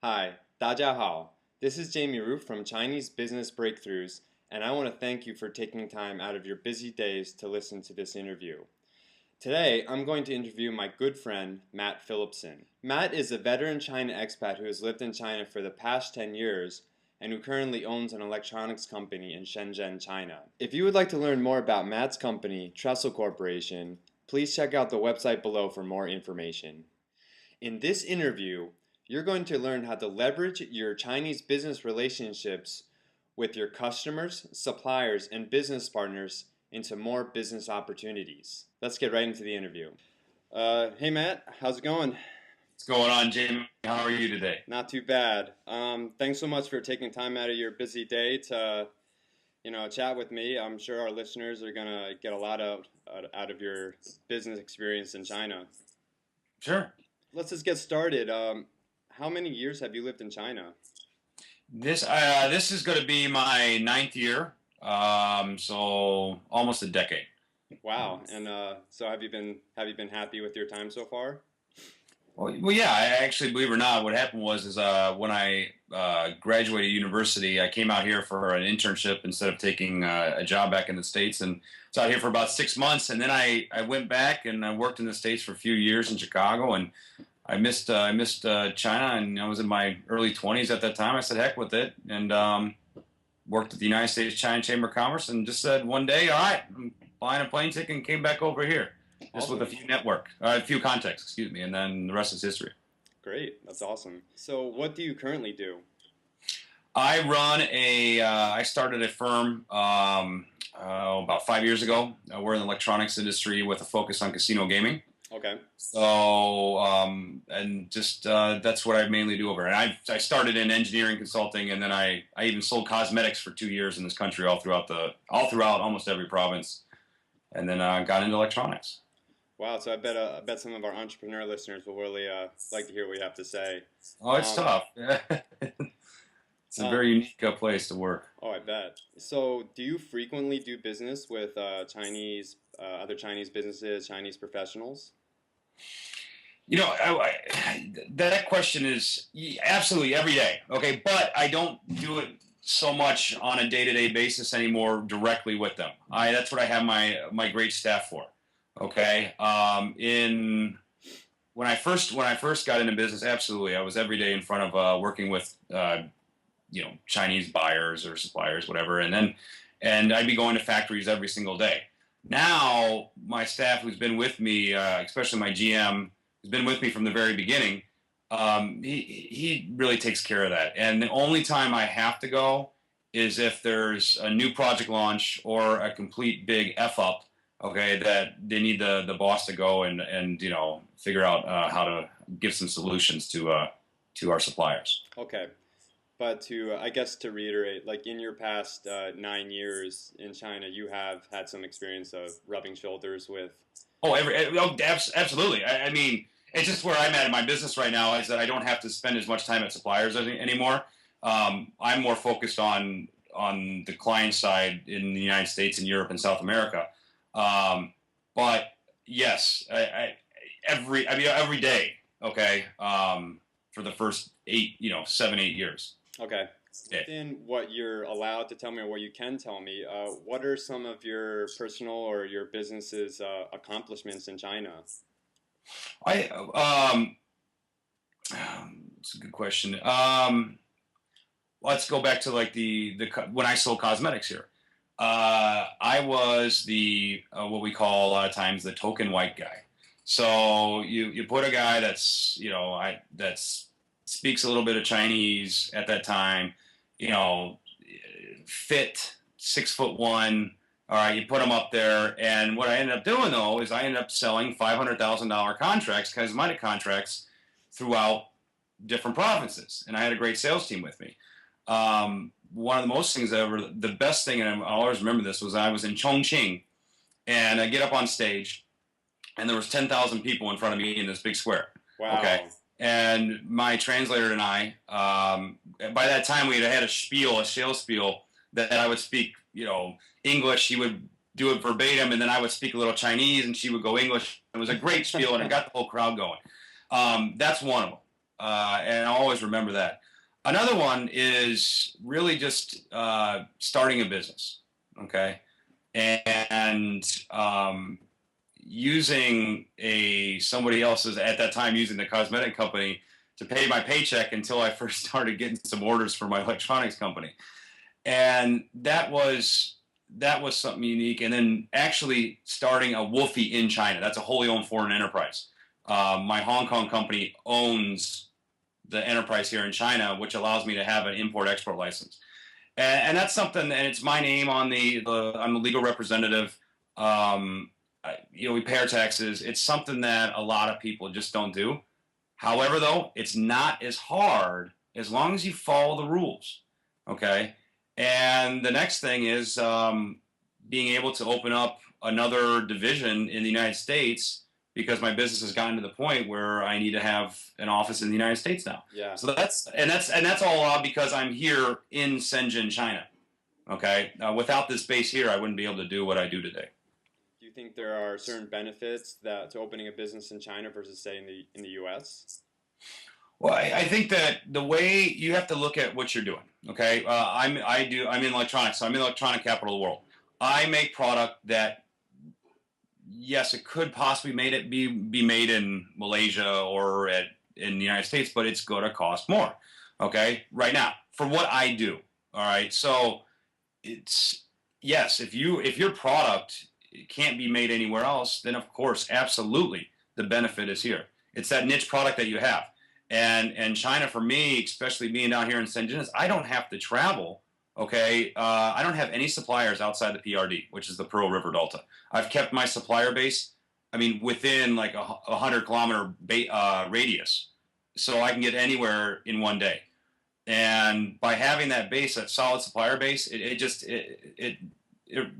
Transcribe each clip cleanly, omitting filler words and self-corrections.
Hi, 大家好. This is Jamie Roof from Chinese Business Breakthroughs, and I want to thank you for taking time out of your busy days to listen to this interview. Today, I'm going to interview my good friend, Matt Phillipson. Matt is a veteran China expat who has lived in China for the past 10 years and who currently owns an electronics company in Shenzhen, China. If you would like to learn more about Matt's company, Trestle Corporation, please check out the website below for more information. In this interview, you're going to learn how to leverage your Chinese business relationships with your customers, suppliers, and business partners into more business opportunities. Let's get right into the interview. Hey Matt, how's it going? What's going on, Jamie? How are you today? Not too bad. Thanks so much for taking time out of your busy day to, chat with me. I'm sure our listeners are gonna get a lot out of your business experience in China. Sure. Let's just get started. How many years have you lived in China? This is going to be my ninth year, so almost a decade. Wow. And so have you been happy with your time so far? Well, yeah. I actually, believe it or not, what happened was when I graduated university, I came out here for an internship instead of taking a job back in the States, and was out here for about 6 months, and then I went back and I worked in the States for a few years in Chicago, and I missed China, and I was in my early 20s at that time. I said, heck with it, and worked at the United States China Chamber of Commerce, and just said one day, all right, I'm buying a plane ticket, and came back over here, just with Awesome. a few contacts, excuse me, and then the rest is history. Great. That's awesome. So what do you currently do? I started a firm about 5 years ago. We're in the electronics industry with a focus on casino gaming. Okay. So, and just that's what I mainly do over. And I started in engineering consulting, and then I even sold cosmetics for 2 years in this country, all throughout almost every province, and then got into electronics. Wow. So I bet some of our entrepreneur listeners will really like to hear what you have to say. Oh, it's Um, tough. It's a uh, very unique place to work. oh, I bet. So do you frequently do business with other Chinese businesses, Chinese professionals? That question is absolutely every day. Okay, but I don't do it so much on a day-to-day basis anymore directly with them. That's what I have my great staff for. Okay, in when I first got into business, absolutely, I was every day in front of working with Chinese buyers or suppliers, whatever, and I'd be going to factories every single day. Now, my staff, who's been with me, especially my GM, who's been with me from the very beginning, he really takes care of that. And the only time I have to go is if there's a new project launch or a complete big F up. Okay, that they need the boss to go and figure out how to give some solutions to our suppliers. Okay. But I guess to reiterate, like in your past 9 years in China, you have had some experience of rubbing shoulders with. Absolutely. I mean, it's just where I'm at in my business right now is that I don't have to spend as much time at suppliers anymore. I'm more focused on the client side in the United States and Europe and South America. But yes, every day. Okay, for the first 7, 8 years. Okay. Yeah. Within what you're allowed to tell me or what you can tell me, what are some of your personal or your business's accomplishments in China? I It's a good question. Let's go back to like when I sold cosmetics here. I was the what we call a lot of times the token white guy. So you put a guy that's speaks a little bit of Chinese at that time, fit 6'1". All right, you put him up there, and what I ended up doing though is I ended up selling $500,000 contracts, cosmetic contracts, throughout different provinces, and I had a great sales team with me. One of the most things the best thing, and I'll always remember this, was I was in Chongqing, and I get up on stage, and there was 10,000 people in front of me in this big square. Okay, Wow. and my translator and I, by that time we had a sales spiel that I would speak, English. She would do it verbatim, and then I would speak a little Chinese, and she would go English. It was a great spiel, and it got the whole crowd going. That's one of them. and I'll always remember that. Another one is really just starting a business, okay, and using somebody else's, at that time using the cosmetic company to pay my paycheck until I first started getting some orders for my electronics company, and that was something unique. And then actually starting a Wolfie in China, that's a wholly owned foreign enterprise. My Hong Kong company owns the enterprise here in China, which allows me to have an import-export license, and that's something. And it's my name on I'm the legal representative. We pay our taxes. It's something that a lot of people just don't do. However, though, it's not as hard as long as you follow the rules. Okay. And the next thing is being able to open up another division in the United States, because my business has gotten to the point where I need to have an office in the United States now. Yeah. So that's all because I'm here in Shenzhen, China. Okay. Without this base here, I wouldn't be able to do what I do today. Do you think there are certain benefits to opening a business in China versus, say, in the U.S.? Well, I think that the way you have to look at what you're doing. Okay. I'm in electronics, so I'm in the electronic capital of the world. I make product that, yes, it could possibly be made in Malaysia or in the United States, but it's going to cost more. Okay, right now for what I do. All right, so it's yes, if your product can't be made anywhere else, then of course, absolutely, the benefit is here. It's that niche product that you have, and China for me, especially being down here in Shenzhen, is I don't have to travel. Okay, I don't have any suppliers outside the PRD, which is the Pearl River Delta. I've kept my supplier base, within like a 100-kilometer radius, so I can get anywhere in one day. And by having that base, that solid supplier base, it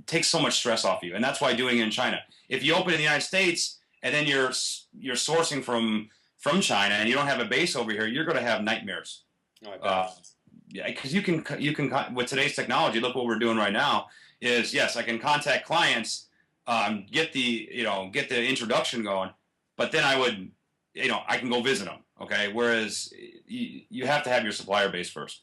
takes so much stress off you, and that's why doing it in China. If you open in the United States and then you're sourcing from China and you don't have a base over here, you're going to have nightmares. Oh, I bet. Yeah, because you can with today's technology. Look what we're doing right now. Is yes, I can contact clients, get the introduction going, but then I can go visit them. Okay, whereas you have to have your supplier base first.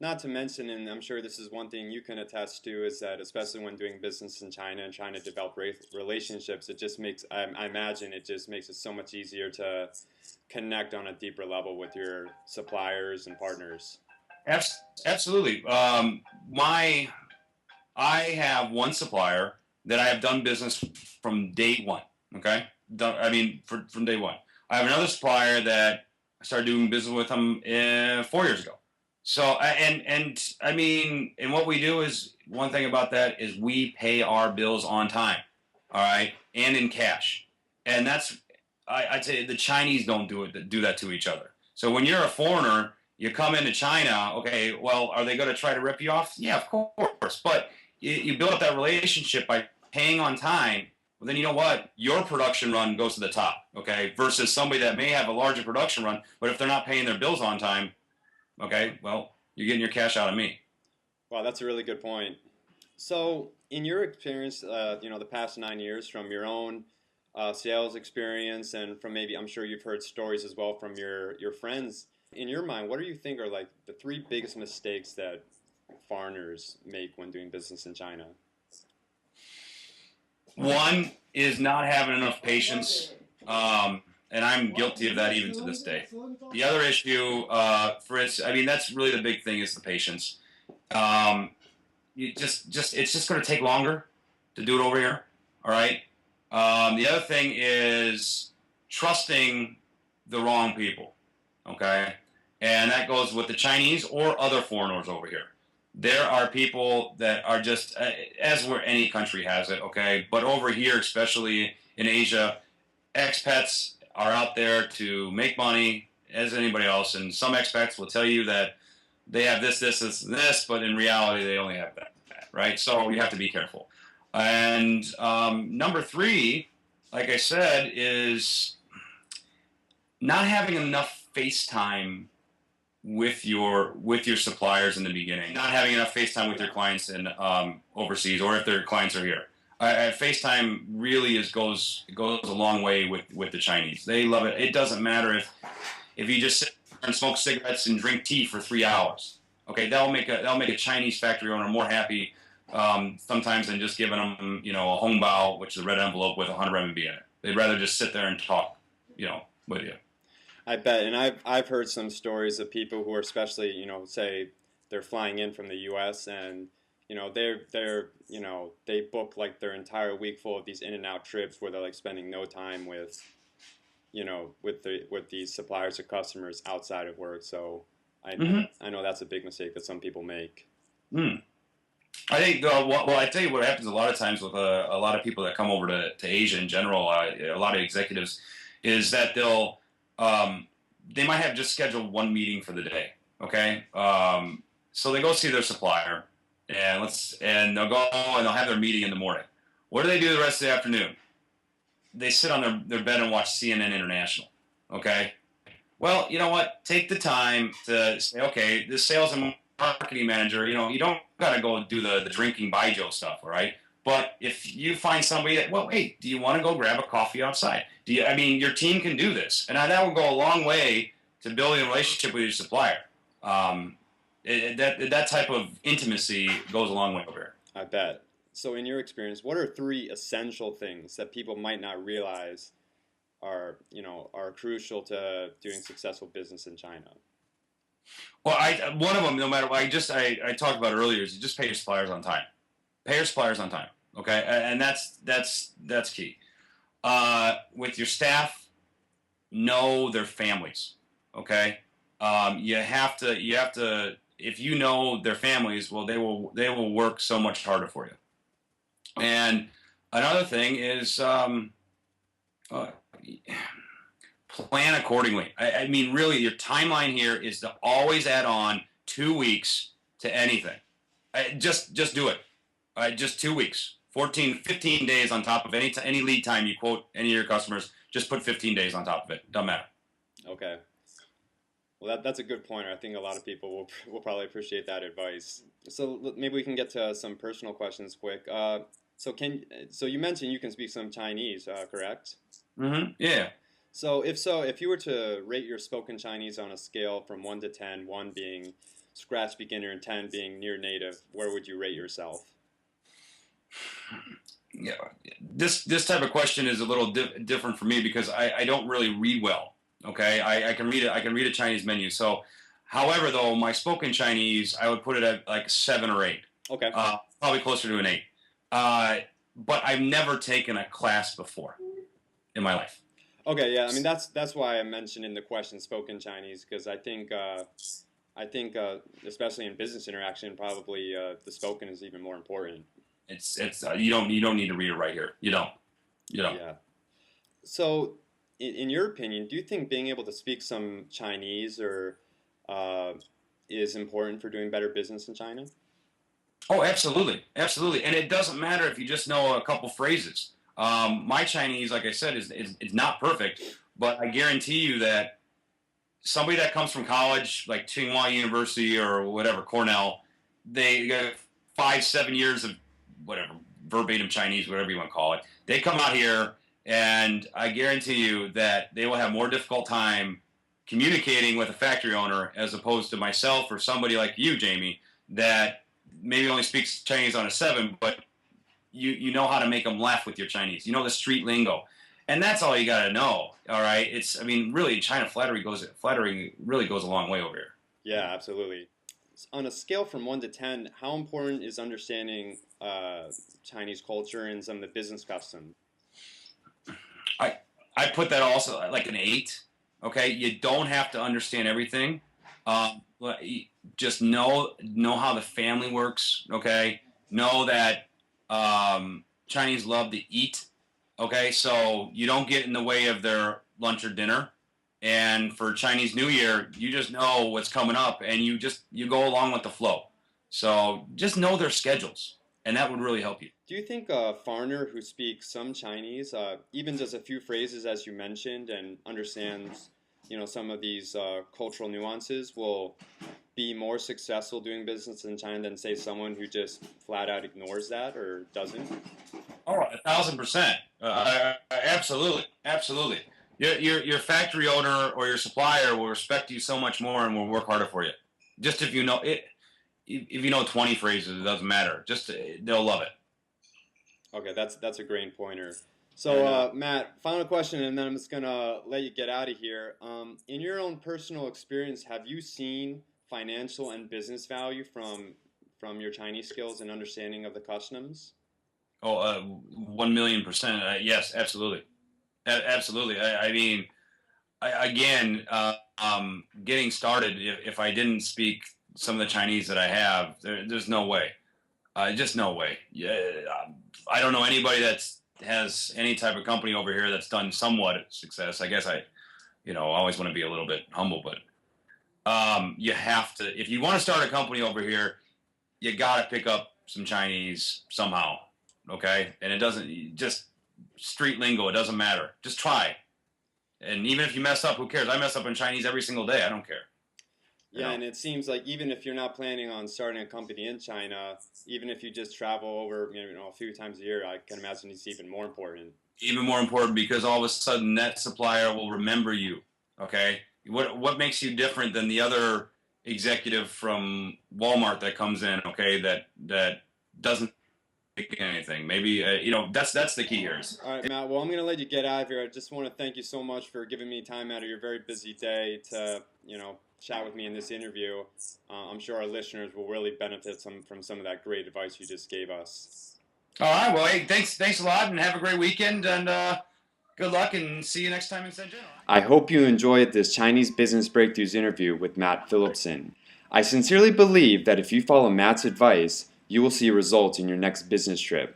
Not to mention, and I'm sure this is one thing you can attest to, is that especially when doing business in China and trying to develop relationships, it just makes, I imagine it just makes it so much easier to connect on a deeper level with your suppliers and partners. Absolutely. I have one supplier that I have done business from day one. Okay, from day one. I have another supplier that I started doing business with them 4 years ago. So and what we do is, one thing about that is we pay our bills on time, all right, and in cash. And I'd say the Chinese don't do that to each other. So when you're a foreigner, you come into China, okay, well, are they going to try to rip you off? Yeah, of course. But you build up that relationship by paying on time. Well, then you know what? Your production run goes to the top, okay, versus somebody that may have a larger production run, but if they're not paying their bills on time, okay, well, you're getting your cash out of me. Wow, that's a really good point. So in your experience, the past 9 years, from your own sales experience and from maybe, I'm sure you've heard stories as well from your friends, in your mind, what do you think are like the 3 biggest mistakes that foreigners make when doing business in China? One is not having enough patience, and I'm guilty of that even to this day. The other issue, that's really the big thing, is the patience. It's just going to take longer to do it over here. All right. The other thing is trusting the wrong people. Okay, and that goes with the Chinese or other foreigners over here. There are people that are just, as where any country has it, okay? But over here, especially in Asia, expats are out there to make money as anybody else, and some expats will tell you that they have this, and this, but in reality, they only have that, right? So you have to be careful. And number 3, like I said, is not having enough face time with your suppliers in the beginning, not having enough face time with your clients in overseas, or if their clients are here. FaceTime really goes a long way with the Chinese. They love it. It doesn't matter if you just sit and smoke cigarettes and drink tea for 3 hours. Okay, that'll make a Chinese factory owner more happy sometimes than just giving them, a hong bao, which is a red envelope with 100 RMB in it. They'd rather just sit there and talk, with you. I bet, and I've heard some stories of people who are especially, say they're flying in from the U.S. and they book like their entire week full of these in and out trips where they're like spending no time with, with these suppliers or customers outside of work. So I know that's a big mistake that some people make. I think, well, I tell you what happens a lot of times with a lot of people that come over to Asia in general, a lot of executives, is that they might have just scheduled one meeting for the day, okay? So they go see their supplier, and they'll go and they'll have their meeting in the morning. What do they do the rest of the afternoon? They sit on their bed and watch CNN International, okay? Well, you know what? Take the time to say, okay, this sales and marketing manager, you don't got to go do the drinking Baijiu stuff, all right? But if you find somebody that, well, hey, do you want to go grab a coffee outside? Your team can do this. And that will go a long way to building a relationship with your supplier. That type of intimacy goes a long way over here. I bet. So in your experience, what are 3 essential things that people might not realize are crucial to doing successful business in China? Well, one of them, no matter what, I talked about earlier, is you just pay your suppliers on time. Pay your suppliers on time, okay? And that's key. With your staff, know their families, okay? You have to. If you know their families, well, they will work so much harder for you. And another thing is plan accordingly. I mean, really, your timeline here is to always add on 2 weeks to anything. Just do it. Just 2 weeks, 15 days on top of any lead time you quote any of your customers. Just put 15 days on top of it. Doesn't matter. Okay. Well, that's a good point. I think a lot of people will probably appreciate that advice. So maybe we can get to some personal questions quick. So you mentioned you can speak some Chinese, correct? Yeah. So if you were to rate your spoken Chinese on a scale from 1 to 10, 1 being scratch beginner and 10 being near native, where would you rate yourself? Yeah, this type of question is a little different for me because I don't really read well. Okay, I can read a Chinese menu. So, however, though, my spoken Chinese, I would put it at like 7 or 8. Okay. Probably closer to an 8. But I've never taken a class before in my life. Okay, yeah. I mean that's why I mentioned in the question spoken Chinese, because I think especially in business interaction, probably the spoken is even more important. It's you don't need to read it right here. You don't. Yeah. So, in your opinion, do you think being able to speak some Chinese is important for doing better business in China? Oh, absolutely, and it doesn't matter if you just know a couple phrases. My Chinese, like I said, is not perfect, but I guarantee you that somebody that comes from college, like Tsinghua University or whatever, Cornell, they got 5-7 years of whatever verbatim Chinese, whatever you want to call it. They come out here, and I guarantee you that they will have more difficult time communicating with a factory owner as opposed to myself or somebody like you, Jamie, that maybe only speaks Chinese on a 7, but you know how to make them laugh with your Chinese. You know the street lingo. And that's all you got to know, all right? Really, China flattery really goes a long way over here. Yeah, absolutely. On a scale from 1 to 10, how important is understanding Chinese culture and some of the business customs? I put that also like an 8, okay? You don't have to understand everything. Just know how the family works, okay? Know that Chinese love to eat, okay? So you don't get in the way of their lunch or dinner. And for Chinese New Year, you just know what's coming up, and you go along with the flow. So just know their schedules, and that would really help you. Do you think a foreigner who speaks some Chinese, even just a few phrases as you mentioned, and understands, some of these cultural nuances, will be more successful doing business in China than, say, someone who just flat out ignores that or doesn't? Oh, 1,000%. Absolutely. Your factory owner or your supplier will respect you so much more and will work harder for you. Just if you know it, if you know 20 phrases, it doesn't matter. Just they'll love it. Okay, that's a great pointer. And So, Matt, final question, and then I'm just gonna let you get out of here. In your own personal experience, have you seen financial and business value from your Chinese skills and understanding of the customs? oh, 1,000,000%. Yes, absolutely, absolutely. I mean, again, getting started. If I didn't speak some of the Chinese that I have, there's no way. Just no way. Yeah, I don't know anybody that's has any type of company over here that's done somewhat success. I guess I always want to be a little bit humble, but you have to if you want to start a company over here, you got to pick up some Chinese somehow. Okay, and it doesn't just street lingo. It doesn't matter. Just try. And even if you mess up, who cares? I mess up in Chinese every single day. I don't care. You Yeah, know. and it seems like even if you're not planning on starting a company in China, even if you just travel over, a few times a year, I can imagine it's even more important. Even more important because all of a sudden that supplier will remember you. Okay, what makes you different than the other executive from Walmart that comes in? Okay, that doesn't take anything. Maybe that's the key here. All right, Matt. Well, I'm going to let you get out of here. I just want to thank you so much for giving me time out of your very busy day to, chat with me in this interview. I'm sure our listeners will really benefit from some of that great advice you just gave us. All right. Well, hey, thanks a lot, and have a great weekend, and good luck, and see you next time in Shenzhen. I hope you enjoyed this Chinese Business Breakthroughs interview with Matt Phillipson. I sincerely believe that if you follow Matt's advice, you will see results in your next business trip.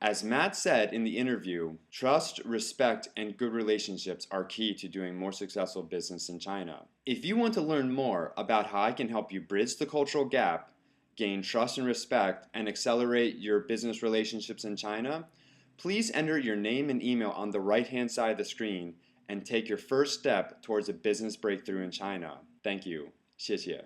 As Matt said in the interview, trust, respect, and good relationships are key to doing more successful business in China. If you want to learn more about how I can help you bridge the cultural gap, gain trust and respect, and accelerate your business relationships in China, please enter your name and email on the right-hand side of the screen and take your first step towards a business breakthrough in China. Thank you. 谢谢.